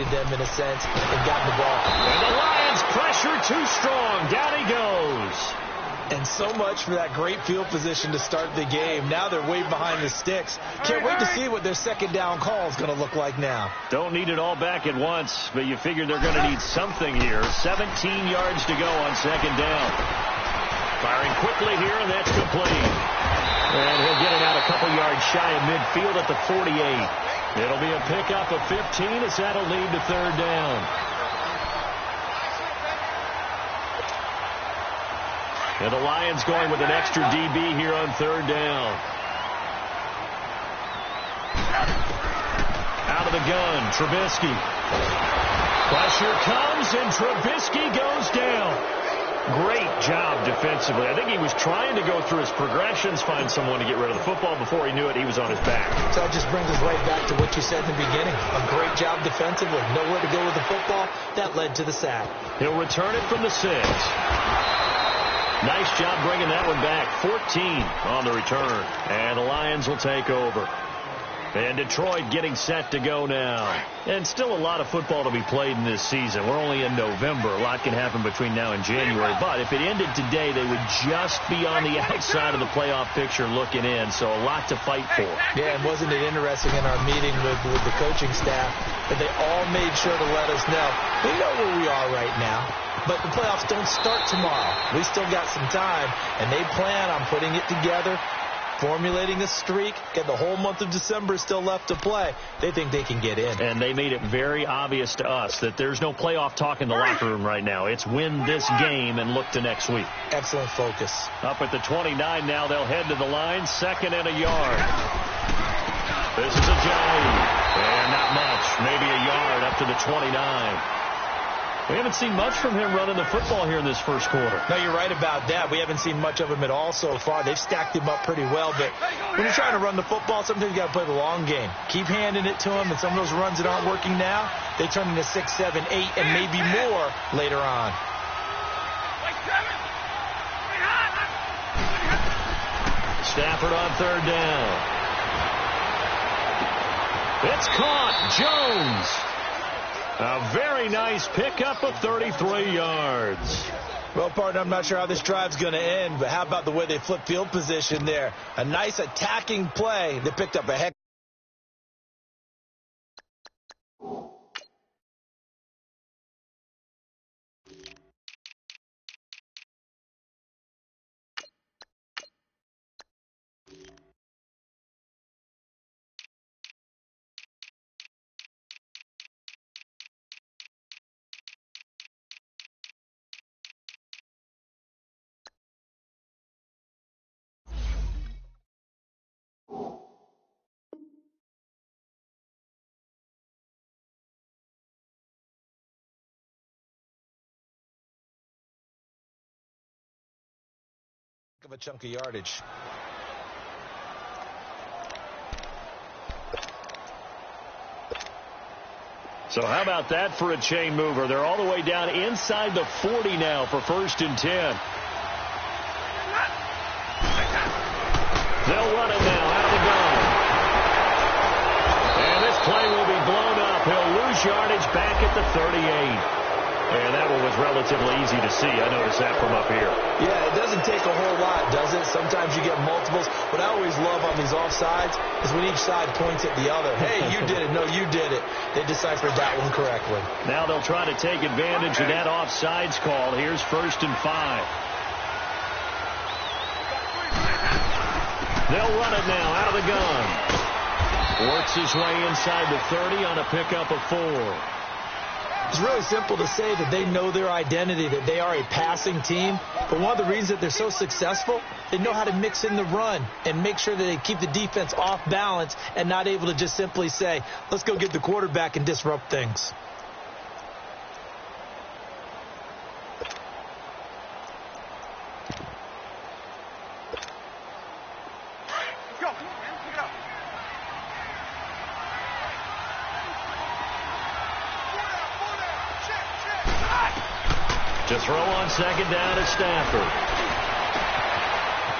isolated them in a sense and gotten the ball. And the Lions pressure too strong. Down he goes. And so much for that great field position to start the game. Now they're way behind the sticks. Can't wait to see what their second down call is going to look like now. Don't need it all back at once, but you figure they're going to need something here. 17 yards to go on second down. Firing quickly here, and that's complete. And he'll get it out a couple yards shy of midfield at the 48. It'll be a pickup of 15 as that'll lead to third down. And the Lions going with an extra DB here on third down. Out of the gun, Trubisky. Pressure comes, and Trubisky goes down. Great job defensively. I think he was trying to go through his progressions, find someone to get rid of the football. Before he knew it, he was on his back. So that just brings us right back to what you said in the beginning. A great job defensively. Nowhere to go with the football. That led to the sack. He'll return it from the 6. Nice job bringing that one back. 14 on the return. And the Lions will take over. And Detroit getting set to go now. And still a lot of football to be played in this season. We're only in November. A lot can happen between now and January. But if it ended today, they would just be on the outside of the playoff picture looking in. So a lot to fight for. Yeah, and wasn't it interesting in our meeting with the coaching staff that they all made sure to let us know, we know where we are right now, but the playoffs don't start tomorrow. We still got some time, and they plan on putting it together, formulating a streak, and the whole month of December is still left to play. They think they can get in. And they made it very obvious to us that there's no playoff talk in the locker room right now. It's win this game and look to next week. Excellent focus. Up at the 29 now, they'll head to the line, 2nd and a yard. This is a jive. And not much, maybe a yard up to the 29. We haven't seen much from him running the football here in this first quarter. No, you're right about that. We haven't seen much of him at all so far. They've stacked him up pretty well, but when you're trying to run the football, sometimes you got to play the long game. Keep handing it to him, and some of those runs that aren't working now, they turn into 6, 7, 8, and maybe more later on. Stafford on third down. It's caught. Jones. A very nice pickup of 33 yards. Well, partner, I'm not sure how this drive's going to end, but how about the way they flip field position there? A nice attacking play that picked up a heck. Of a chunk of yardage. So how about that for a chain mover? They're all the way down inside the 40 now for 1st and 10. They'll run it now out of the gun. And this play will be blown up. He'll lose yardage back at the 38. And that one was relatively easy to see. I noticed that from up here. Yeah, it doesn't take a whole lot, does it? Sometimes you get multiples. What I always love on these offsides is when each side points at the other. Hey, you did it. No, you did it. They deciphered that one correctly. Now they'll try to take advantage of that offsides call. Here's 1st and 5. They'll run it now out of the gun. Works his way inside the 30 on a pickup of 4. It's really simple to say that they know their identity, that they are a passing team. But one of the reasons that they're so successful, they know how to mix in the run and make sure that they keep the defense off balance and not able to just simply say, let's go get the quarterback and disrupt things. To throw on second down to Stafford.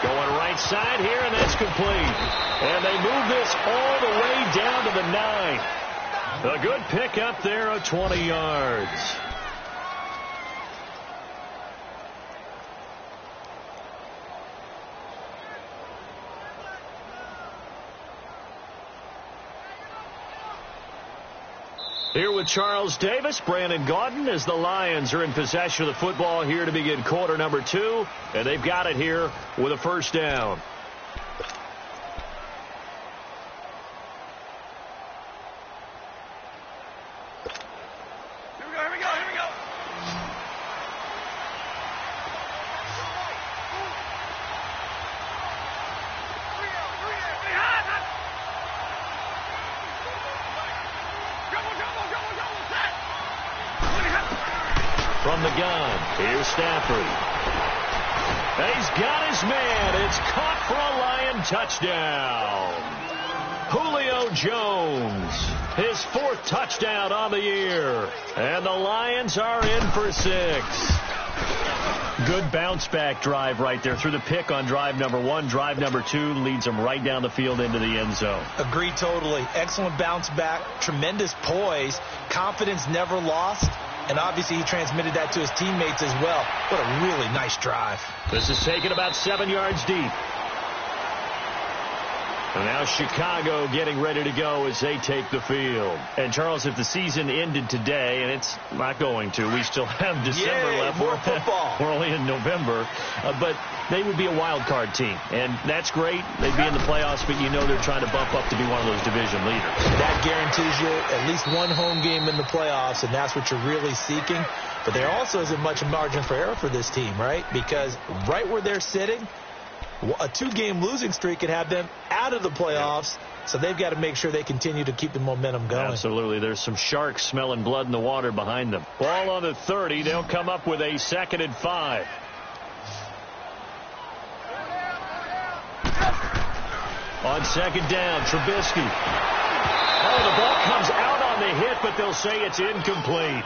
Going right side here, and that's complete. And they move this all the way down to the 9. A good pickup there of 20 yards. Here with Charles Davis, Brandon Gaudin, as the Lions are in possession of the football here to begin quarter number 2. And they've got it here with a first down. Here we go. From the gun, here's Stafford. He's got his man. It's caught for a Lion touchdown. Julio Jones, his 4th touchdown on the year. And the Lions are in for 6. Good bounce-back drive right there. Through the pick on drive number 1. Drive number 2 leads them right down the field into the end zone. Agree totally. Excellent bounce-back, tremendous poise, confidence never lost. And obviously he transmitted that to his teammates as well. What a really nice drive. This is taken about 7 yards deep. And now Chicago getting ready to go as they take the field. And, Charles, if the season ended today, and it's not going to, we still have December left. More football. We're only in November. But they would be a wild card team. And that's great. They'd be in the playoffs, but you know they're trying to bump up to be one of those division leaders. That guarantees you at least one home game in the playoffs, and that's what you're really seeking. But there also isn't much margin for error for this team, right? Because right where they're sitting, a 2-game losing streak could have them out of the playoffs, so they've got to make sure they continue to keep the momentum going. Absolutely. There's some sharks smelling blood in the water behind them. Ball on the 30. They'll come up with a 2nd and 5. On 2nd down, Trubisky. Oh, the ball comes out on the hit, but they'll say it's incomplete.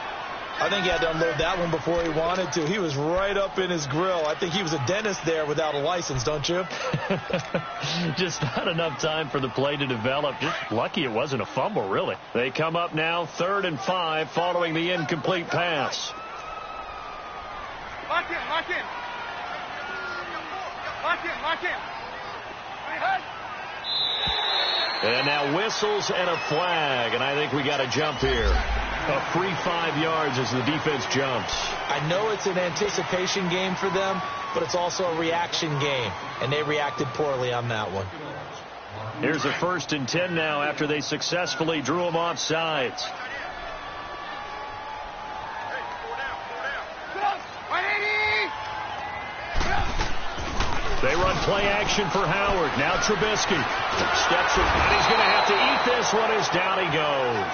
I think he had to unload that one before he wanted to. He was right up in his grill. I think he was a dentist there without a license, don't you? Just not enough time for the play to develop. Just lucky it wasn't a fumble, really. They come up now 3rd and 5 following the incomplete pass. Lock in. And now whistles and a flag, and I think we got a jump here. A free 5 yards as the defense jumps. I know it's an anticipation game for them, but it's also a reaction game, and they reacted poorly on that one. Here's a 1st and 10 now after they successfully drew them off sides. They run play action for Howard. Now Trubisky steps in, and he's going to have to eat this one as down he goes.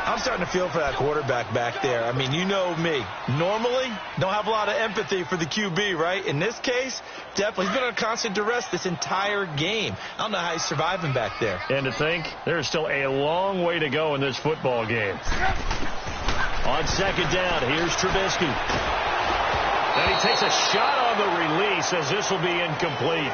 I'm starting to feel for that quarterback back there. I mean, you know me. Normally, don't have a lot of empathy for the QB, right? In this case, definitely. He's been under constant duress this entire game. I don't know how he's surviving back there. And to think, there's still a long way to go in this football game. On 2nd down, here's Trubisky. And he takes a shot on the release as this will be incomplete.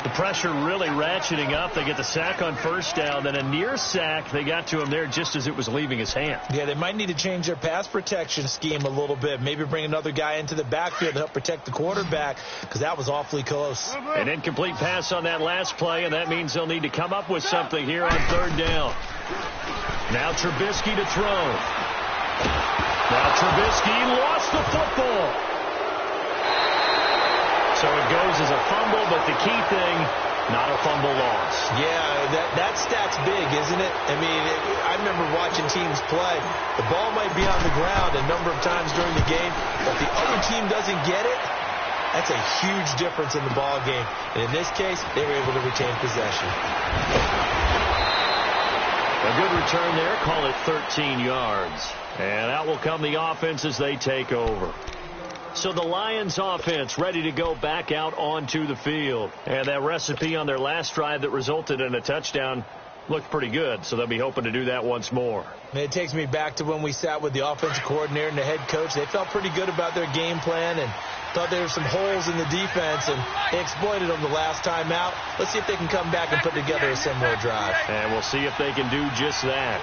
The pressure really ratcheting up. They get the sack on 1st down, then a near sack. They got to him there just as it was leaving his hand. Yeah, they might need to change their pass protection scheme a little bit. Maybe bring another guy into the backfield to help protect the quarterback, because that was awfully close. An incomplete pass on that last play, and that means they'll need to come up with something here on 3rd down. Now Trubisky to throw. Now Trubisky lost the football. So it goes as a fumble, but the key thing, not a fumble loss. Yeah, that stat's big, isn't it? I mean, I remember watching teams play. The ball might be on the ground a number of times during the game, but if the other team doesn't get it, that's a huge difference in the ball game. And in this case, they were able to retain possession. A good return there. Call it 13 yards. And out will come the offense as they take over. So the Lions offense ready to go back out onto the field. And that recipe on their last drive that resulted in a touchdown looked pretty good. So they'll be hoping to do that once more. It takes me back to when we sat with the offensive coordinator and the head coach. They felt pretty good about their game plan and thought there were some holes in the defense, and they exploited them the last time out. Let's see if they can come back and put together a similar drive. And we'll see if they can do just that.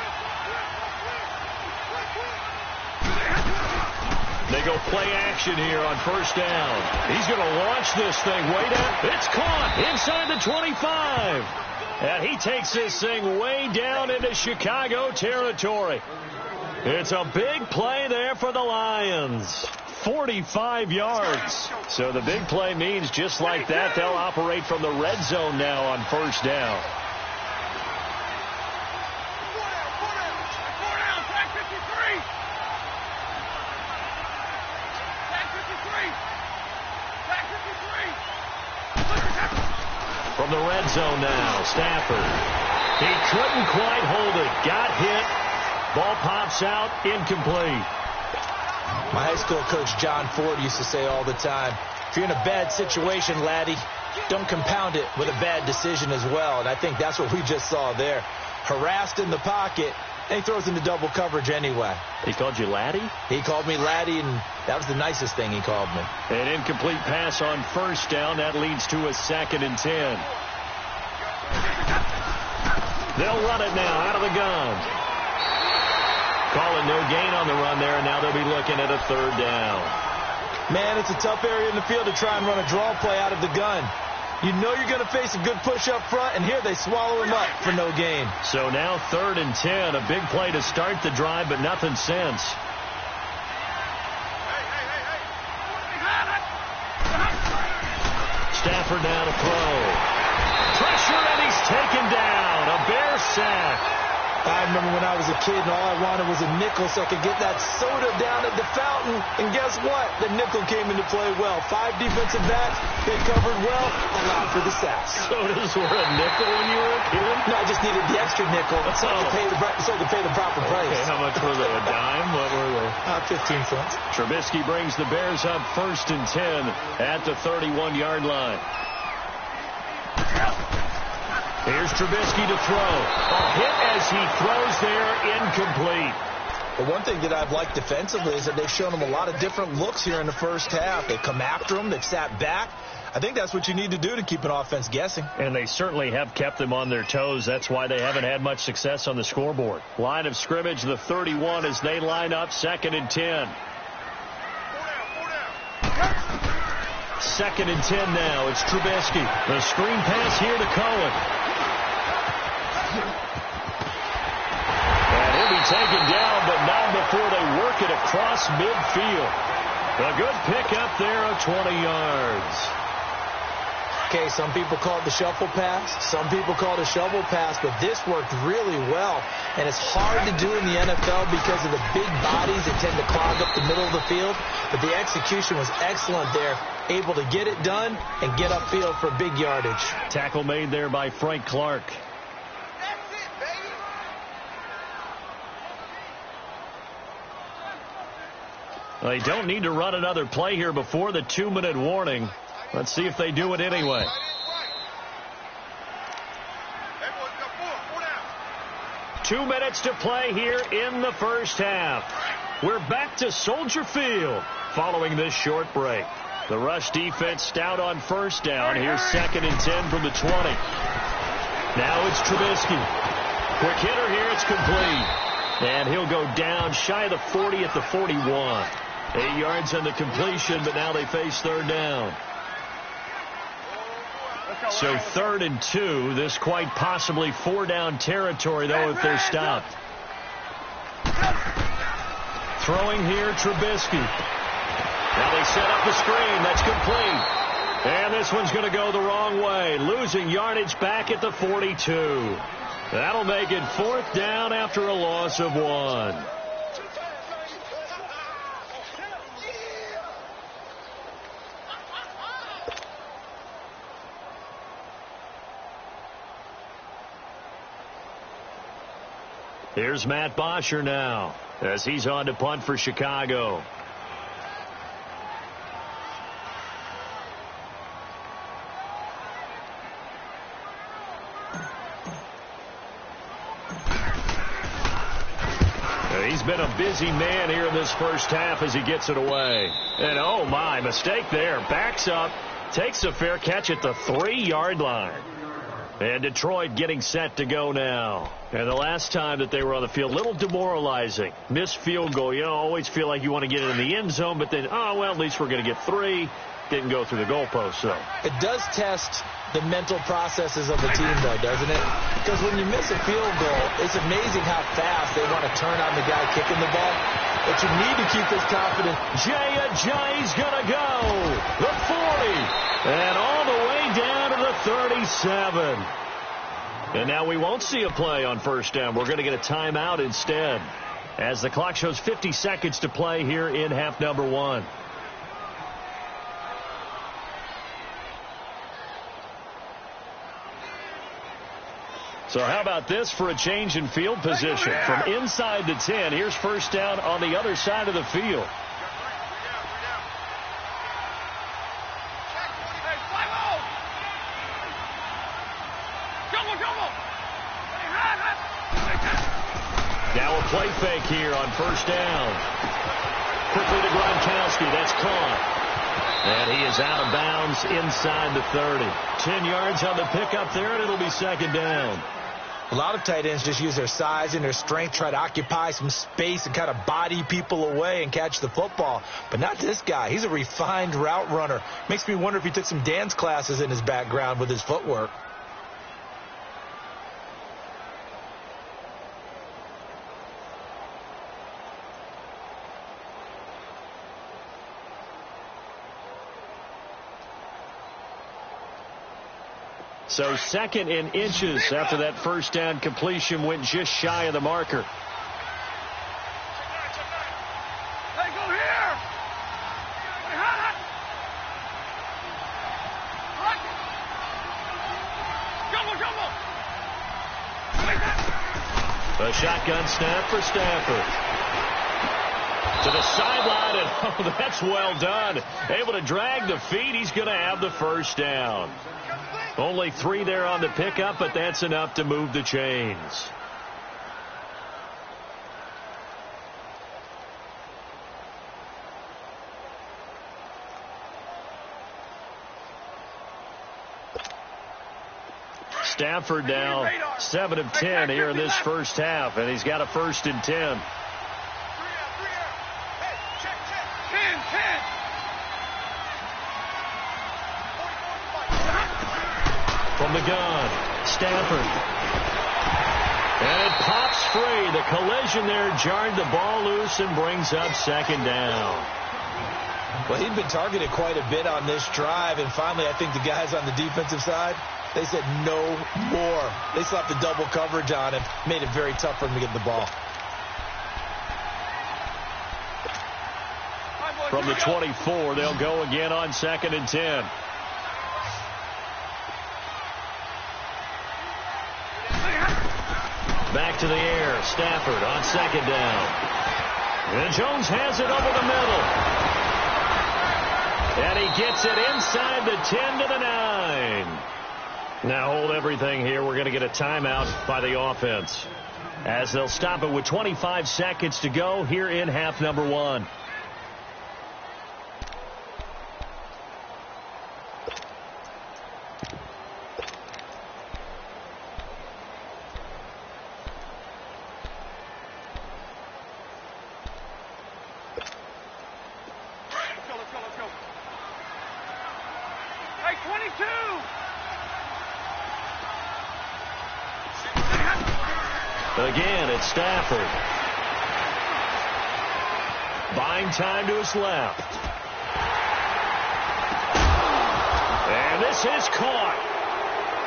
They go play action here on first down. He's going to launch this thing way down. It's caught inside the 25. And he takes this thing way down into Chicago territory. It's a big play there for the Lions. 45 yards. So the big play means just like that, they'll operate from the red zone now on first down. From the red zone now, Stafford. He couldn't quite hold it. Got hit. Ball pops out, incomplete. My high school coach, John Ford, used to say all the time, if you're in a bad situation, laddie, don't compound it with a bad decision as well. And I think that's what we just saw there. Harassed in the pocket, and he throws into double coverage anyway. He called you laddie? He called me laddie, and that was the nicest thing he called me. An incomplete pass on first down. That leads to a 2nd and 10. They'll run it now out of the gun. Calling no gain on the run there, and now they'll be looking at a 3rd down. Man, it's a tough area in the field to try and run a draw play out of the gun. You know you're going to face a good push up front, and here they swallow him up for no gain. So now 3rd and 10, a big play to start the drive, but nothing since. Stafford now to throw. Pressure, and he's taken down. A Bear sack. I remember when I was a kid and all I wanted was a nickel so I could get that soda down at the fountain. And guess what? The nickel came into play well. 5 defensive backs, they covered well, allowed for the sacks. Sodas were a nickel when you were a kid? No, I just needed the extra nickel so I could pay the proper price. Okay, how much were they? A dime? What were they? 15 cents. Trubisky brings the Bears up 1st and 10 at the 31-yard line. Here's Trubisky to throw. A hit as he throws there, incomplete. The one thing that I've liked defensively is that they've shown him a lot of different looks here in the first half. They've come after him. They've sat back. I think that's what you need to do to keep an offense guessing. And they certainly have kept them on their toes. That's why they haven't had much success on the scoreboard. Line of scrimmage, the 31 as they line up 2nd and 10. 2nd and 10 now. It's Trubisky. The screen pass here to Cohen. And he'll be taken down, but not before they work it across midfield. A good pickup there of 20 yards. Okay, some people call it the shuffle pass. Some people call it a shovel pass, but this worked really well. And it's hard to do in the NFL because of the big bodies that tend to clog up the middle of the field. But the execution was excellent there, able to get it done and get upfield for big yardage. Tackle made there by Frank Clark. They don't need to run another play here before the 2-minute warning. Let's see if they do it anyway. Two minutes to play here in the first half. We're back to Soldier Field following this short break. The rush defense stout on first down. Here's 2nd and 10 from the 20. Now it's Trubisky. Quick hitter here. It's complete. And he'll go down shy of the 40 at the 41. 8 yards on the completion, but now they face 3rd down. So 3rd and 2. This quite possibly 4-down territory, though, if they're stopped. Throwing here, Trubisky. Now they set up the screen. That's complete. And this one's going to go the wrong way. Losing yardage back at the 42. That'll make it 4th down after a loss of 1. Here's Matt Bosher now as he's on to punt for Chicago. He's been a busy man here in this first half as he gets it away. And oh my, mistake there. Backs up, takes a fair catch at the 3-yard line. And Detroit getting set to go now. And the last time that they were on the field, a little demoralizing. Missed field goal. You know, always feel like you want to get it in the end zone, but then, oh, well, at least we're going to get 3. Didn't go through the goalpost, though. It does test the mental processes of the team, though, doesn't it? Because when you miss a field goal, it's amazing how fast they want to turn on the guy kicking the ball. But you need to keep this confident. Jay Ajayi's going to go. The 40. And all the way down to the 37. And now we won't see a play on first down. We're going to get a timeout instead, as the clock shows 50 seconds to play here in half number 1. So how about this for a change in field position? From inside the 10, here's first down on the other side of the field. Now a play fake here on first down. Quickly to Gronkowski. That's caught. And he is out of bounds inside the 30. 10 yards on the pickup there, and it'll be second down. A lot of tight ends just use their size and their strength, try to occupy some space and kind of body people away and catch the football. But not this guy. He's a refined route runner. Makes me wonder if he took some dance classes in his background with his footwork. So second in inches after that first down completion went just shy of the marker. A shotgun snap for Stafford. To the sideline, and oh, that's well done. Able to drag the feet. He's going to have the first down. Only 3 there on the pickup, but that's enough to move the chains. Stafford now 7 of 10 here in this first half, and he's got a 1st and 10. From the gun, Stafford. And it pops free. The collision there jarred the ball loose and brings up second down. Well, he'd been targeted quite a bit on this drive, and finally I think the guys on the defensive side, they said no more. They slapped the double coverage on him, made it very tough for him to get the ball. From the 24, they'll go again on 2nd and 10. Back to the air. Stafford on 2nd down. And Jones has it over the middle. And he gets it inside the 10 to the 9. Now hold everything here. We're going to get a timeout by the offense, as they'll stop it with 25 seconds to go here in half number 1. Again, it's Stafford. Buying time to his left. And this is caught.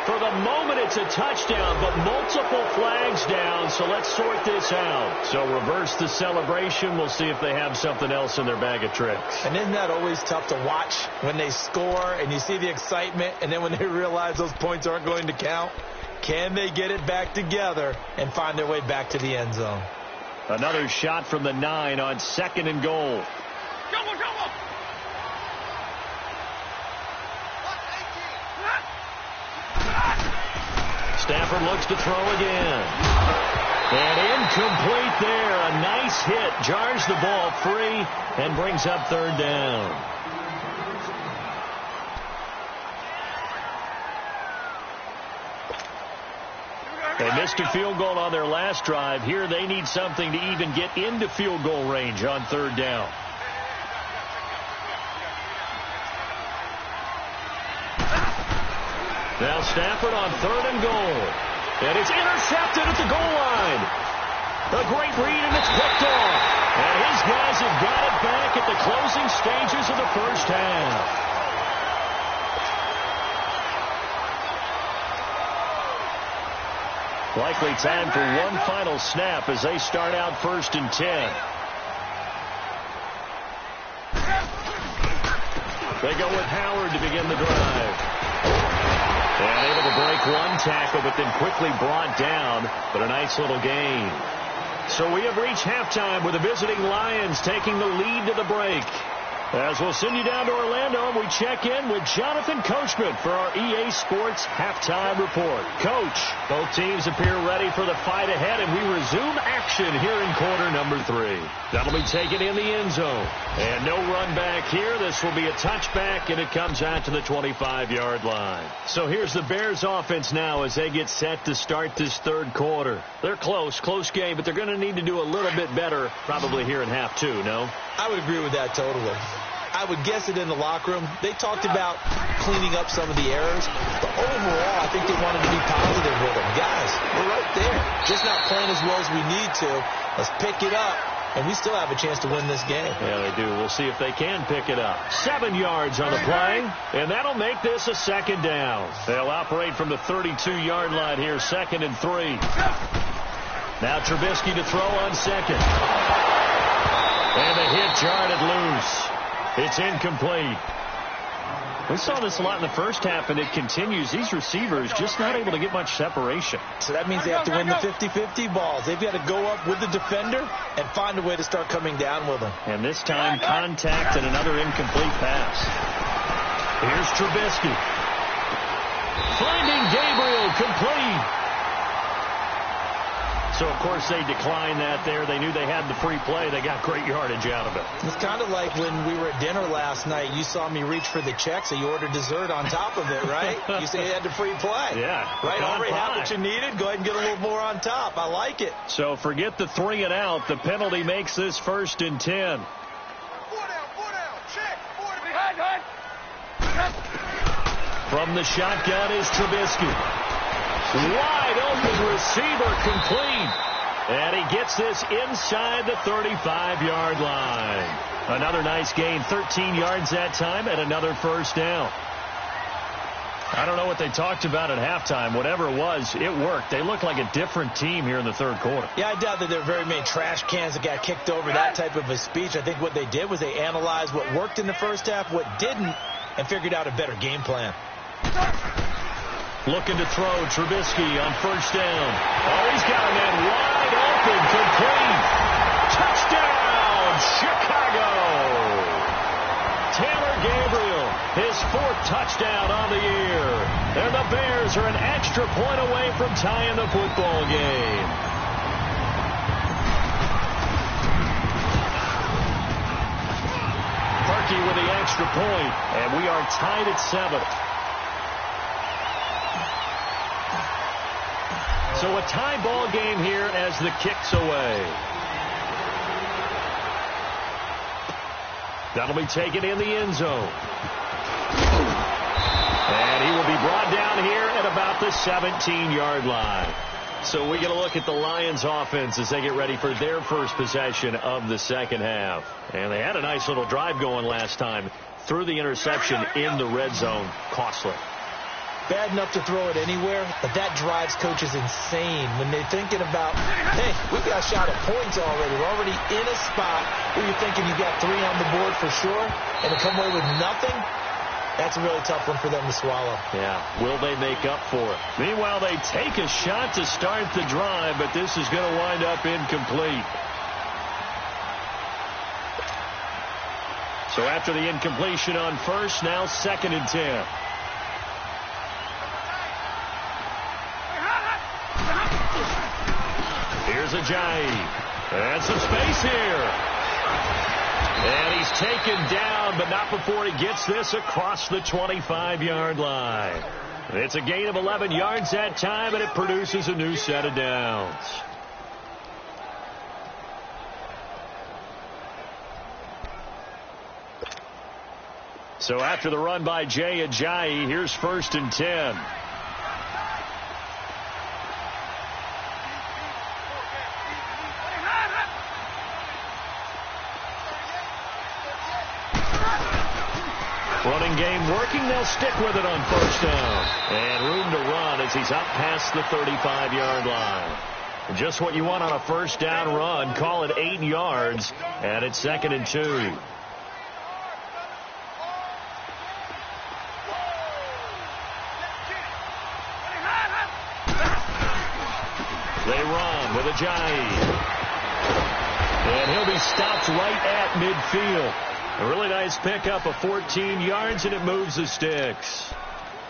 For the moment, it's a touchdown, but multiple flags down, so let's sort this out. So reverse the celebration. We'll see if they have something else in their bag of tricks. And isn't that always tough to watch when they score and you see the excitement, and then when they realize those points aren't going to count? Can they get it back together and find their way back to the end zone? Another shot from the 9 on 2nd and goal. Stafford looks to throw again. And incomplete there. A nice hit. Jars the ball free and brings up 3rd down. They missed a field goal on their last drive. Here they need something to even get into field goal range on third down. Now Stafford on third and goal. And it's intercepted at the goal line. A great read, and it's picked off. And his guys have got it back at the closing stages of the first half. Likely time for one final snap as they start out 1st and 10. They go with Howard to begin the drive. And able to break one tackle, but then quickly brought down. But a nice little gain. So we have reached halftime with the visiting Lions taking the lead to the break. As we'll send you down to Orlando, and we check in with Jonathan Coachman for our EA Sports Halftime Report. Coach, both teams appear ready for the fight ahead, and we resume action here in quarter number 3. That'll be taken in the end zone. And no run back here. This will be a touchback, and it comes out to the 25-yard line. So here's the Bears offense now as they get set to start this third quarter. They're close game, but they're going to need to do a little bit better probably here in half 2, no? I would agree with that totally. I would guess it in the locker room. They talked about cleaning up some of the errors, but overall, I think they wanted to be positive with them. Guys, we're right there. Just not playing as well as we need to. Let's pick it up, and we still have a chance to win this game. Yeah, they do. We'll see if they can pick it up. 7 yards on the play, and that'll make this a second down. They'll operate from the 32-yard line here, 2nd and 3. Now Trubisky to throw on second. And the hit jarred it loose. It's incomplete. We saw this a lot in the first half, and it continues. These receivers just not able to get much separation. So that means they have to win the 50-50 balls. They've got to go up with the defender and find a way to start coming down with them. And this time, contact and another incomplete pass. Here's Trubisky. Finding Gabriel, complete. So, of course, they declined that there. They knew they had the free play. They got great yardage out of it. It's kind of like when we were at dinner last night. You saw me reach for the check, so you ordered dessert on top of it, right? You said you had the free play. Yeah. Right? Already had what you needed. Go ahead and get a little more on top. I like it. So, forget the 3 and out. The penalty makes this 1st and 10. 4 down. Check. 4 behind. From the shotgun is Trubisky. Wide open receiver, complete. And he gets this inside the 35-yard line. Another nice gain, 13 yards that time, and another first down. I don't know what they talked about at halftime. Whatever it was, it worked. They look like a different team here in the third quarter. Yeah, I doubt that there are very many trash cans that got kicked over, that type of a speech. I think what they did was they analyzed what worked in the first half, what didn't, and figured out a better game plan. Looking to throw, Trubisky on first down. Oh, he's got a man wide open, complete. Touchdown, Chicago. Taylor Gabriel, his 4th touchdown on the year. And the Bears are an extra point away from tying the football game. Parkey with the extra point, and we are tied at 7. So a tie ball game here as the kick's away. That'll be taken in the end zone. And he will be brought down here at about the 17-yard line. So we get a look at the Lions offense as they get ready for their first possession of the second half. And they had a nice little drive going last time. Threw the interception in the red zone. Costly. Bad enough to throw it anywhere, but that drives coaches insane when they're thinking about, hey, we've got a shot at points already. We're already in a spot where you're thinking you've got 3 on the board for sure, and to come away with nothing, that's a really tough one for them to swallow. Yeah, will they make up for it? Meanwhile, they take a shot to start the drive, but this is going to wind up incomplete. So after the incompletion on first, now 2nd and 10. Here's Ajayi. And some space here. And he's taken down, but not before he gets this across the 25-yard line. It's a gain of 11 yards that time, and it produces a new set of downs. So after the run by Jay Ajayi, here's 1st and 10. Running game working. They'll stick with it on 1st down. And room to run as he's up past the 35-yard line. Just what you want on a 1st down run. Call it 8 yards. And it's 2nd and 2. They run with Ajayi. And he'll be stopped right at midfield. A really nice pickup of 14 yards, and it moves the sticks.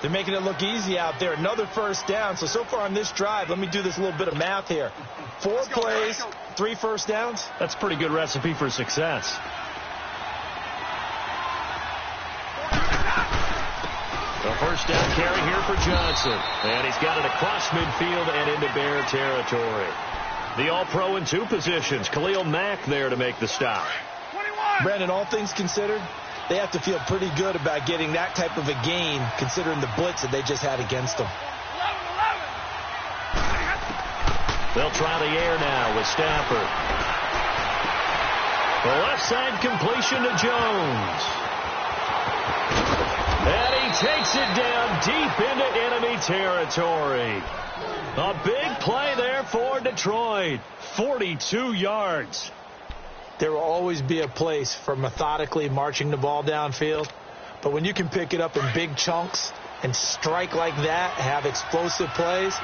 They're making it look easy out there. Another 1st down. So far on this drive, let me do this little bit of math here. 4 plays, 3 1st downs. That's a pretty good recipe for success. A 1st down carry here for Johnson. And he's got it across midfield and into Bear territory. The All-Pro in 2 positions. Khalil Mack there to make the stop. Brandon, all things considered, they have to feel pretty good about getting that type of a gain considering the blitz that they just had against them. They'll try the air now with Stafford. The left side completion to Jones. And he takes it down deep into enemy territory. A big play there for Detroit. 42 yards. There will always be a place for methodically marching the ball downfield. But when you can pick it up in big chunks and strike like that, have explosive plays,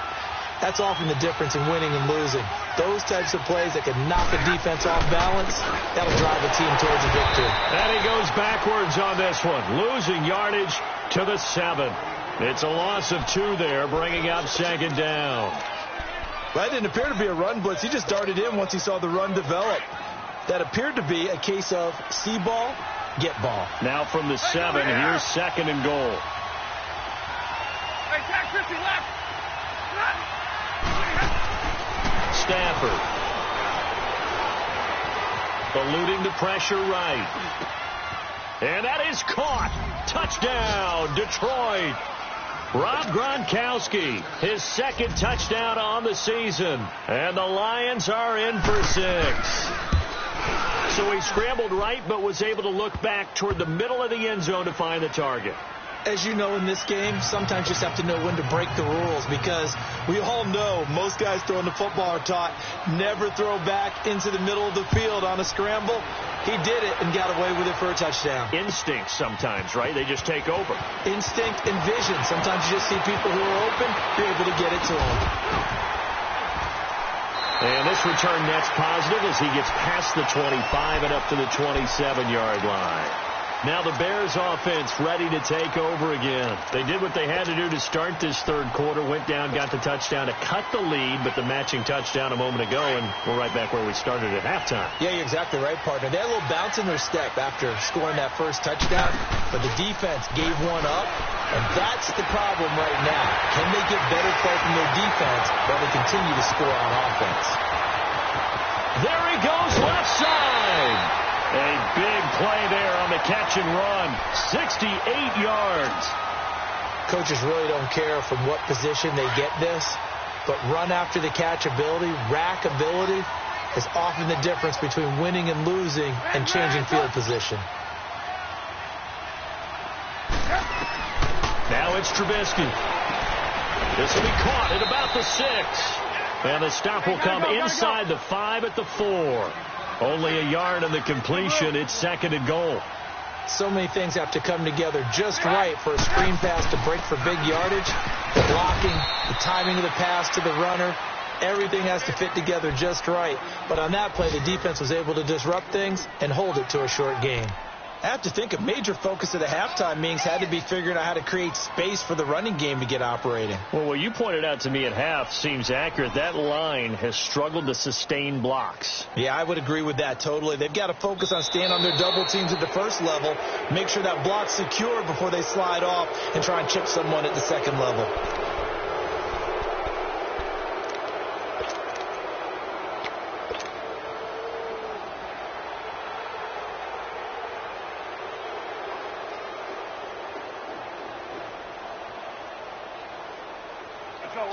that's often the difference in winning and losing. Those types of plays that can knock a defense off balance, that'll drive a team towards a victory. And he goes backwards on this one, losing yardage to the 7. It's a loss of 2 there, bringing up 2nd down. That didn't appear to be a run blitz. He just darted in once he saw the run develop. That appeared to be a case of see ball, get ball. Now from the 7, here's 2nd and goal. Stafford. Eluding the pressure right. And that is caught. Touchdown, Detroit. Rob Gronkowski, his 2nd touchdown on the season. And the Lions are in for 6. So he scrambled right, but was able to look back toward the middle of the end zone to find the target. As you know in this game, sometimes you just have to know when to break the rules because we all know most guys throwing the football are taught never throw back into the middle of the field on a scramble. He did it and got away with it for a touchdown. Instinct sometimes, right? They just take over. Instinct and vision. Sometimes you just see people who are open, you're able to get it to them. And this return net's positive as he gets past the 25 and up to the 27-yard line. Now the Bears offense ready to take over again. They did what they had to do to start this 3rd quarter. Went down, got the touchdown to cut the lead, but the matching touchdown a moment ago, and we're right back where we started at halftime. Yeah, you're exactly right, partner. They had a little bounce in their step after scoring that 1st touchdown, but the defense gave one up, and that's the problem right now. Can they get better play from their defense while they continue to score on offense? There he goes, left side. A big play there on the catch and run. 68 yards. Coaches really don't care from what position they get this, but run after the catch ability, rack ability, is often the difference between winning and losing and changing field position. Now it's Trubisky. This will be caught at about the 6. And the stop will come inside the 5 at the 4. Only a yard on the completion. It's 2nd and goal. So many things have to come together just right for a screen pass to break for big yardage. The blocking, the timing of the pass to the runner, everything has to fit together just right. But on that play, the defense was able to disrupt things and hold it to a short gain. I have to think a major focus of the halftime meetings had to be figuring out how to create space for the running game to get operating. Well, what you pointed out to me at half seems accurate. That line has struggled to sustain blocks. Yeah, I would agree with that totally. They've got to focus on staying on their double teams at the first level, make sure that block's secure before they slide off and try and chip someone at the second level.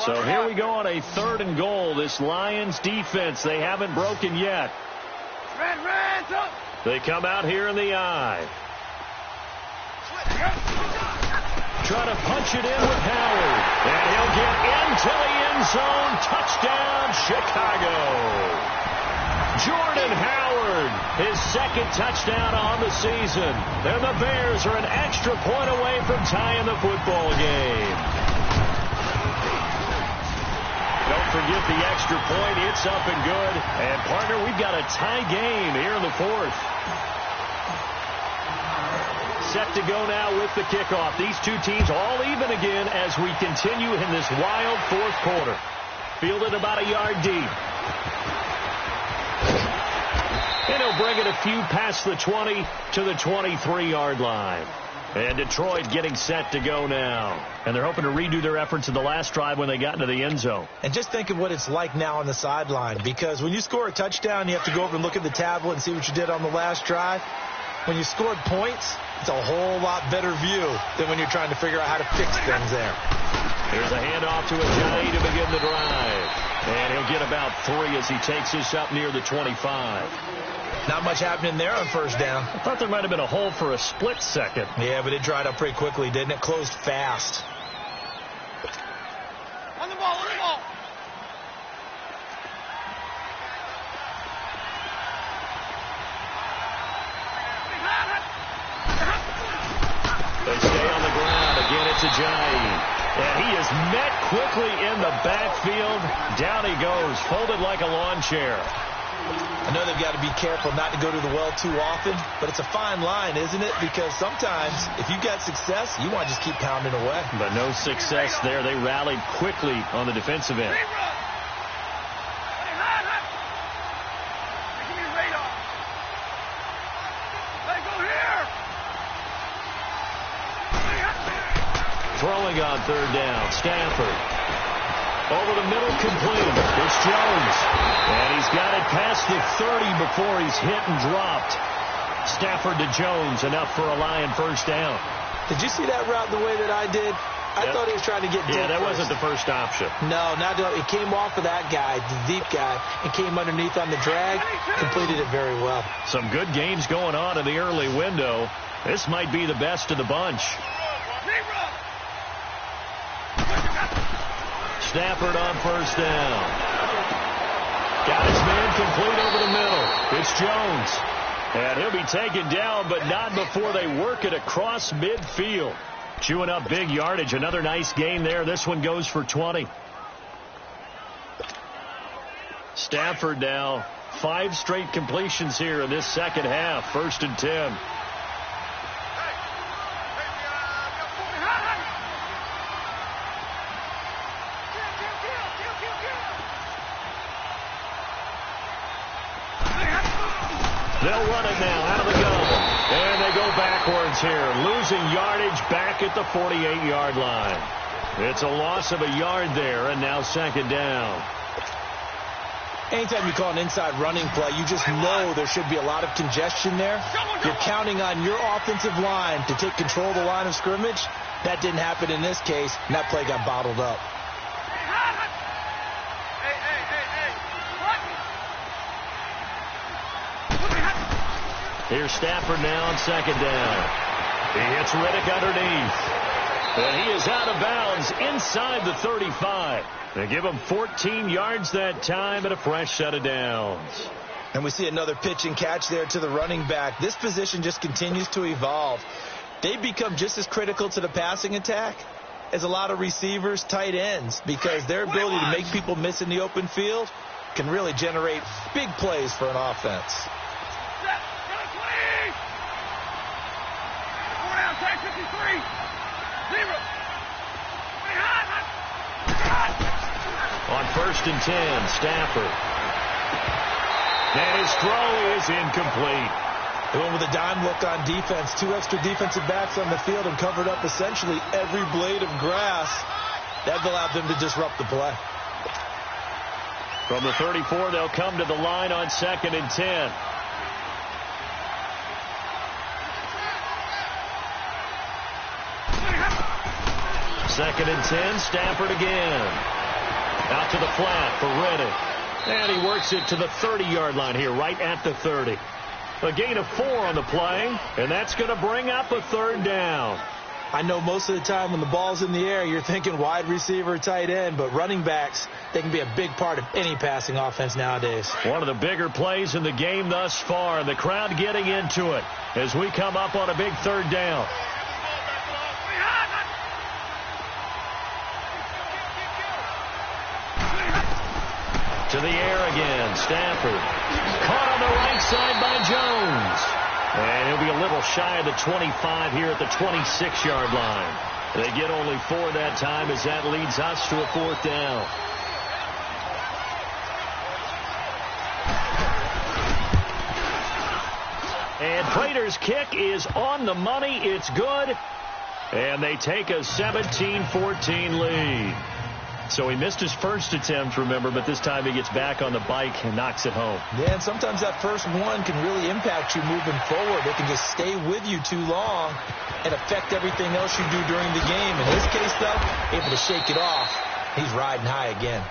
So here we go on a 3rd and goal. This Lions defense, they haven't broken yet. They come out here in the eye. Try to punch it in with Howard. And he'll get into the end zone. Touchdown, Chicago. Jordan Howard, his 2nd touchdown on the season. And the Bears are an extra point away from tying the football game. Don't forget the extra point. It's up and good. And, partner, we've got a tie game here in the 4th. Set to go now with the kickoff. These two teams all even again as we continue in this wild 4th quarter. Fielded about a yard deep. And he'll bring it a few past the 20 to the 23-yard line. And Detroit getting set to go now. And they're hoping to redo their efforts in the last drive when they got into the end zone. And just think of what it's like now on the sideline. Because when you score a touchdown, you have to go over and look at the tablet and see what you did on the last drive. When you scored points, it's a whole lot better view than when you're trying to figure out how to fix things there. Here's a handoff to Ajayi to begin the drive. And he'll get about 3 as he takes this up near the 25. Not much happening there on first down. I thought there might have been a hole for a split second. Yeah, but it dried up pretty quickly, didn't it? Closed fast. On the ball, on the ball. They stay on the ground. Again, it's Ajayi. And he is met quickly in the backfield. Down he goes, folded like a lawn chair. I know they've got to be careful not to go to the well too often, but it's a fine line, isn't it? Because sometimes if you've got success, you want to just keep pounding away. But no success there. They rallied quickly on the defensive end. Throwing on 3rd down, Stafford. Over the middle, complete. It's Jones. And he's got it past the 30 before he's hit and dropped. Stafford to Jones, enough for a Lion first down. Did you see that route the way that I did? I thought he was trying to get deep. Yeah, that wasn't the first option. No, not it came off of that guy, the deep guy, and came underneath on the drag. Completed it very well. Some good games going on in the early window. This might be the best of the bunch. Stafford on first down. Got his man complete over the middle. It's Jones. And he'll be taken down, but not before they work it across midfield. Chewing up big yardage. Another nice gain there. This one goes for 20. Stafford now 5 straight completions here in this second half. 1st and 10. They'll run it now out of the gun. And they go backwards here. Losing yardage back at the 48-yard line. It's a loss of a yard there, and now 2nd down. Anytime you call an inside running play, you just know there should be a lot of congestion there. You're counting on your offensive line to take control of the line of scrimmage. That didn't happen in this case, and that play got bottled up. Here's Stafford now on 2nd down. He hits Riddick underneath. And he is out of bounds inside the 35. They give him 14 yards that time and a fresh set of downs. And we see another pitch and catch there to the running back. This position just continues to evolve. They become just as critical to the passing attack as a lot of receivers, tight ends, because their ability to make people miss in the open field can really generate big plays for an offense. first and 10. Stafford. And his throw is incomplete. They went with a dime look on defense. 2 extra defensive backs on the field and covered up essentially every blade of grass. That allowed them to disrupt the play. From the 34, they'll come to the line on 2nd and 10. Second and 10, Stafford again. Out to the flat for Reddick. And he works it to the 30-yard line here, right at the 30. A gain of 4 on the play, and that's going to bring up a 3rd down. I know most of the time when the ball's in the air, you're thinking wide receiver, tight end, but running backs, they can be a big part of any passing offense nowadays. One of the bigger plays in the game thus far, and the crowd getting into it as we come up on a big 3rd down. To the air again, Stafford. Caught on the right side by Jones. And he'll be a little shy of the 25 here at the 26-yard line. They get only 4 that time as that leads us to a 4th down. And Prater's kick is on the money. It's good. And they take a 17-14 lead. So he missed his first attempt, remember, but this time he gets back on the bike and knocks it home. Yeah, and sometimes that first one can really impact you moving forward. It can just stay with you too long and affect everything else you do during the game. In his case, though, able to shake it off. He's riding high again.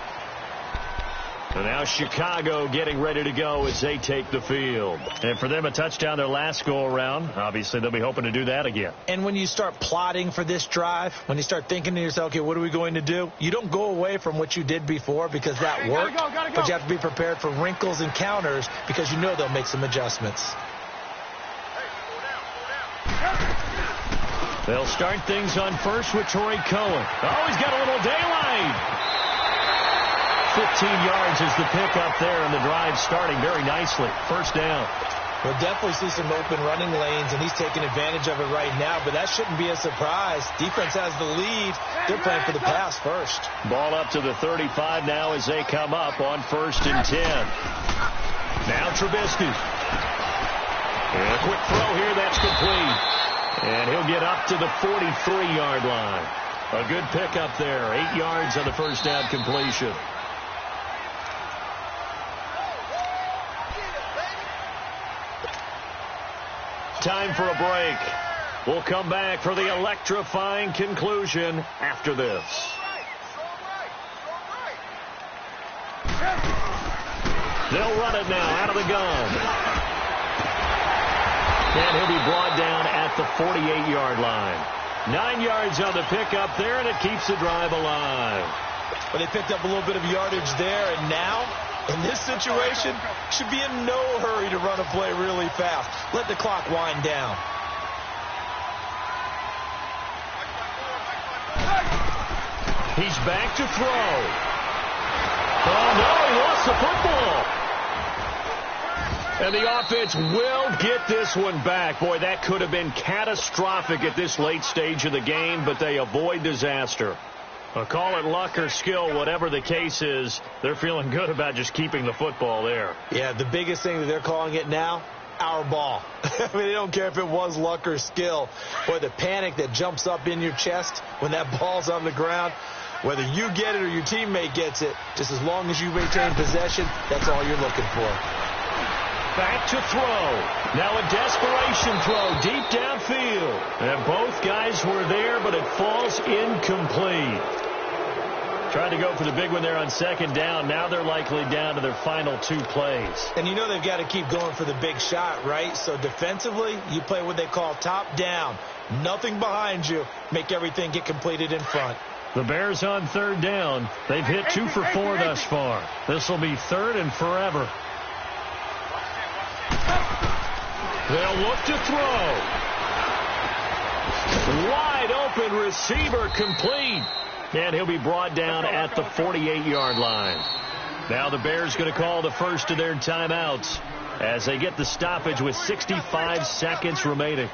And now Chicago getting ready to go as they take the field. And for them, a touchdown their last go-around. Obviously, they'll be hoping to do that again. And when you start plotting for this drive, when you start thinking to yourself, okay, what are we going to do? You don't go away from what you did before because that worked. Gotta go. But you have to be prepared for wrinkles and counters because you know they'll make some adjustments. They'll start things on first with Troy Cohen. Oh, he's got a little daylight. 15 yards is the pickup there, and the drive starting very nicely. First down. We'll definitely see some open running lanes, and he's taking advantage of it right now, but that shouldn't be a surprise. Defense has the lead. They're playing for the pass first. Ball up to the 35 now as they come up on 1st and 10. Now Trubisky. And a quick throw here, that's complete. And he'll get up to the 43-yard line. A good pickup there. 8 yards on the first down completion. Time for a break. We'll come back for the electrifying conclusion after this. They'll run it now out of the gun. And he'll be brought down at the 48-yard line. 9 yards on the pickup there, and it keeps the drive alive. But they picked up a little bit of yardage there, and now, in this situation, should be in no hurry to run a play really fast. Let the clock wind down. He's back to throw. Oh, no, he lost the football. And the offense will get this one back. Boy, that could have been catastrophic at this late stage of the game, but they avoid disaster. Call it luck or skill, whatever the case is, they're feeling good about just keeping the football there. Yeah, the biggest thing that they're calling it now, our ball. I mean, they don't care if it was luck or skill, or the panic that jumps up in your chest when that ball's on the ground. Whether you get it or your teammate gets it, just as long as you retain possession, that's all you're looking for. Back to throw. Now a desperation throw deep downfield. And both guys were there, but it falls incomplete. Tried to go for the big one there on 2nd down. Now they're likely down to their final 2 plays. And you know they've got to keep going for the big shot, right? So defensively, you play what they call top down. Nothing behind you. Make everything get completed in front. The Bears on 3rd down. They've hit 2 for 4 thus far. This will be 3rd and forever. They'll look to throw. Wide open receiver complete. And he'll be brought down at the 48-yard line. Now the Bears going to call the first of their timeouts as they get the stoppage with 65 seconds remaining.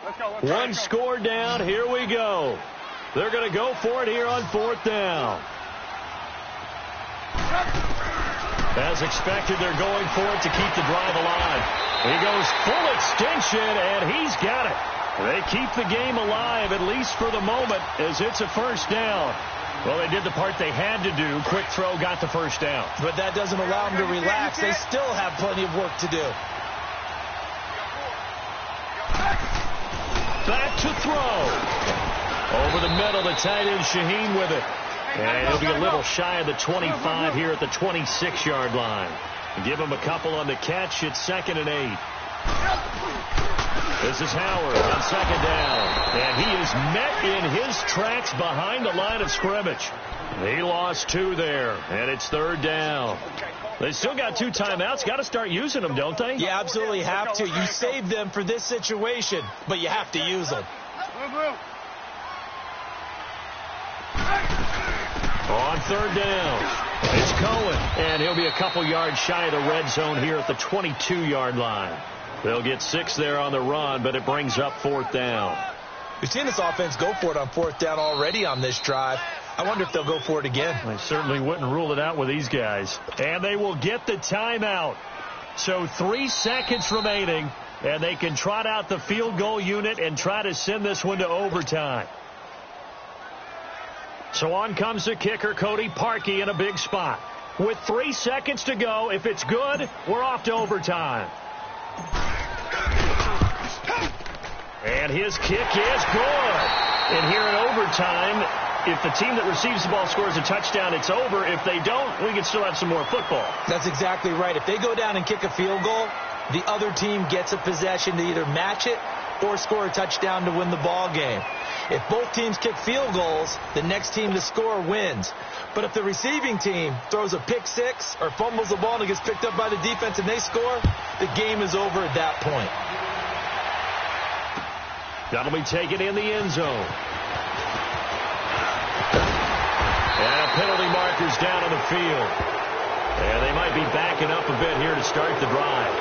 Let's go. One score down. Here we go. They're going to go for it here on 4th down. As expected, they're going for it to keep the drive alive. He goes full extension, and he's got it. They keep the game alive, at least for the moment, as it's a 1st down. Well, they did the part they had to do. Quick throw got the 1st down. But that doesn't allow them to relax. They still have plenty of work to do. Back to throw. Over the middle, the tight end Shaheen with it. And he'll be a little shy of the 25 here at the 26-yard line. Give him a couple on the catch. It's 2nd and 8. This is Howard on 2nd down. And he is met in his tracks behind the line of scrimmage. He lost 2 there, and it's 3rd down. They still got 2 timeouts. Got to start using them, don't they? You absolutely have to. You save them for this situation, but you have to use them. On 3rd down, it's Cohen, and he'll be a couple yards shy of the red zone here at the 22-yard line. They'll get 6 there on the run, but it brings up 4th down. We've seen this offense go for it on 4th down already on this drive. I wonder if they'll go for it again. They certainly wouldn't rule it out with these guys. And they will get the timeout. So 3 seconds remaining, and they can trot out the field goal unit and try to send this one to overtime. So on comes the kicker, Cody Parkey, in a big spot. With 3 seconds to go, if it's good, we're off to overtime. And his kick is good. And here in overtime, if the team that receives the ball scores a touchdown, it's over. If they don't, we can still have some more football. That's exactly right. If they go down and kick a field goal, the other team gets a possession to either match it or score a touchdown to win the ball game. If both teams kick field goals, the next team to score wins. But if the receiving team throws a pick six or fumbles the ball and it gets picked up by the defense and they score, the game is over at that point. That'll be taken in the end zone. And a penalty marker's down on the field. And they might be backing up a bit here to start the drive.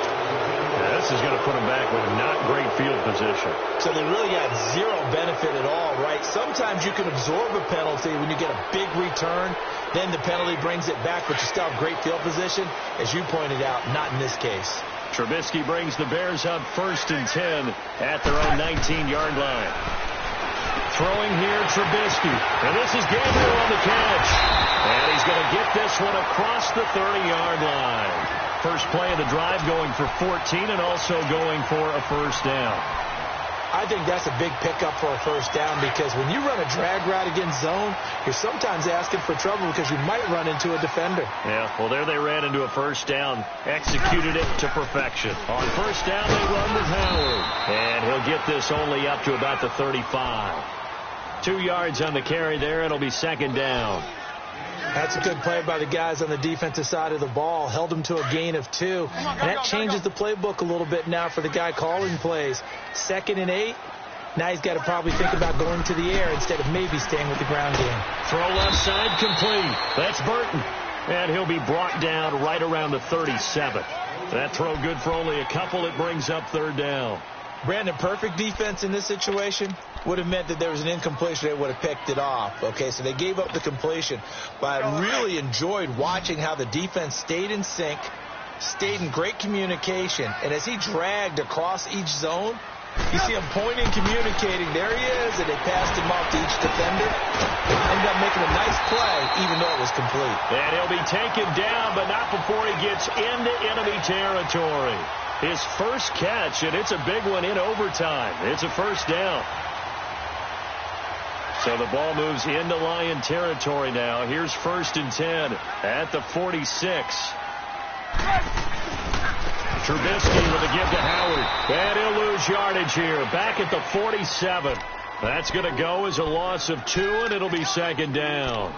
This is going to put them back with not great field position. So they really got zero benefit at all, right? Sometimes you can absorb a penalty when you get a big return. Then the penalty brings it back, but you still have great field position. As you pointed out, not in this case. Trubisky brings the Bears up 1st and 10 at their own 19-yard line. Throwing here, Trubisky. And this is Gabriel on the catch. And he's going to get this one across the 30-yard line. First play of the drive going for 14 and also going for a 1st down. I think that's a big pickup for a 1st down because when you run a drag route against zone, you're sometimes asking for trouble because you might run into a defender. Yeah, well, there they ran into a 1st down, executed it to perfection. On 1st down, they run with Howard, and he'll get this only up to about the 35. 2 yards on the carry there, it'll be 2nd down. That's a good play by the guys on the defensive side of the ball. Held them to a gain of 2. And that changes the playbook a little bit now for the guy calling plays. 2nd and 8. Now he's got to probably think about going to the air instead of maybe staying with the ground game. Throw left side complete. That's Burton. And he'll be brought down right around the 37. That throw good for only a couple. It brings up 3rd down. Brandon, perfect defense in this situation would have meant that there was an incompletion. They would have picked it off. Okay, so they gave up the completion. But I really enjoyed watching how the defense stayed in sync, stayed in great communication. And as he dragged across each zone, you see him pointing, communicating. There he is, and they passed him off to each defender. Ended up making a nice play, even though it was complete. And he'll be taken down, but not before he gets into enemy territory. His first catch, and it's a big one in overtime. It's a 1st down. So the ball moves into Lion territory now. Here's 1st and 10 at the 46. Trubisky with a give to Howard. And he'll lose yardage here. Back at the 47. That's going to go as a loss of 2, and it'll be 2nd down.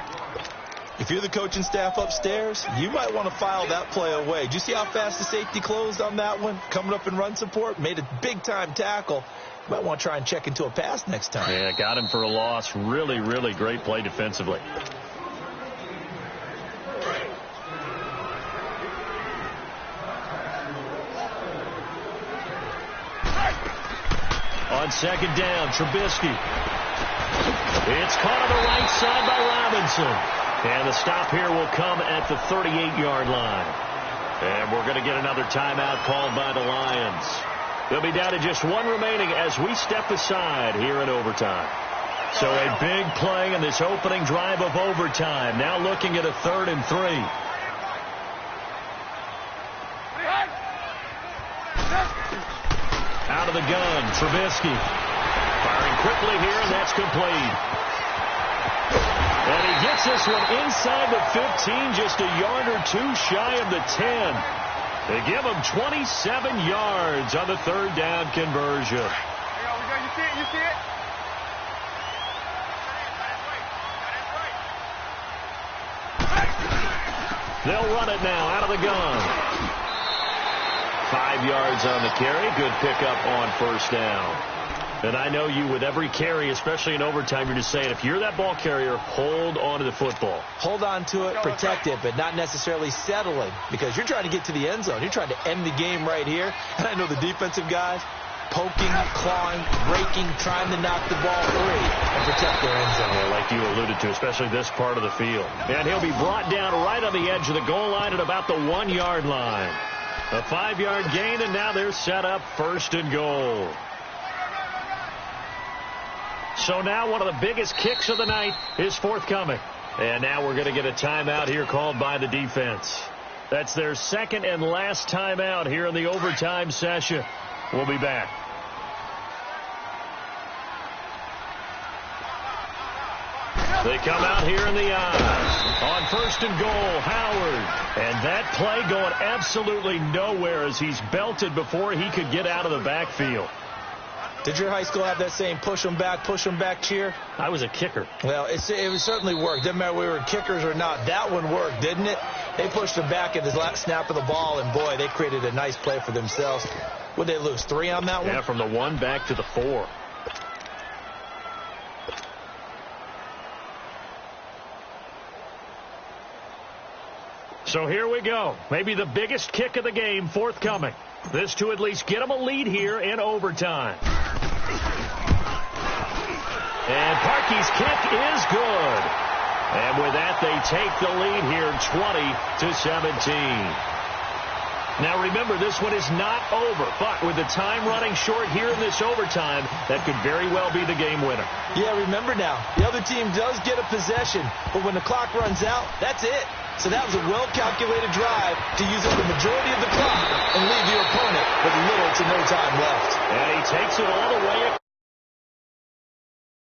If you're the coaching staff upstairs, you might want to file that play away. Did you see how fast the safety closed on that one? Coming up in run support, made a big-time tackle. You might want to try and check into a pass next time. Yeah, got him for a loss. Really, really great play defensively. On second down, Trubisky. It's caught on the right side by Robinson. And the stop here will come at the 38-yard line. And we're going to get another timeout called by the Lions. They'll be down to just one remaining as we step aside here in overtime. So a big play in this opening drive of overtime. Now looking at a 3rd and 3. Out of the gun, Trubisky. Firing quickly here, and that's complete. And he gets this one inside the 15, just a yard or two shy of the 10. They give him 27 yards on the 3rd down conversion. You see it? You see it? They'll run it now out of the gun. 5 yards on the carry. Good pickup on first down. And I know you, with every carry, especially in overtime, you're just saying, if you're that ball carrier, hold on to the football. Hold on to it, protect it, but not necessarily settling, because you're trying to get to the end zone. You're trying to end the game right here. And I know the defensive guys poking, clawing, breaking, trying to knock the ball free and protect their end zone. Yeah, like you alluded to, especially this part of the field. And he'll be brought down right on the edge of the goal line at about the 1-yard line. A 5-yard gain, and now they're set up 1st and goal. So now one of the biggest kicks of the night is forthcoming. And now we're going to get a timeout here called by the defense. That's their 2nd and last timeout here in the overtime session. We'll be back. They come out here in the eyes. On 1st and goal, Howard. And that play going absolutely nowhere as he's belted before he could get out of the backfield. Did your high school have that saying, push them back cheer? I was a kicker. Well, it certainly worked. Didn't matter if we were kickers or not. That one worked, didn't it? They pushed him back at the last snap of the ball, and, boy, they created a nice play for themselves. Would they lose 3 on that one? Yeah, from the 1 back to the 4. So here we go. Maybe the biggest kick of the game forthcoming. This to at least get them a lead here in overtime. And Parkey's kick is good. And with that, they take the lead here 20-17. Now remember, this one is not over, but with the time running short here in this overtime, that could very well be the game winner. Yeah, remember now, the other team does get a possession, but when the clock runs out, that's it. So that was a well-calculated drive to use up the majority of the clock and leave the opponent with little to no time left. And he takes it all the way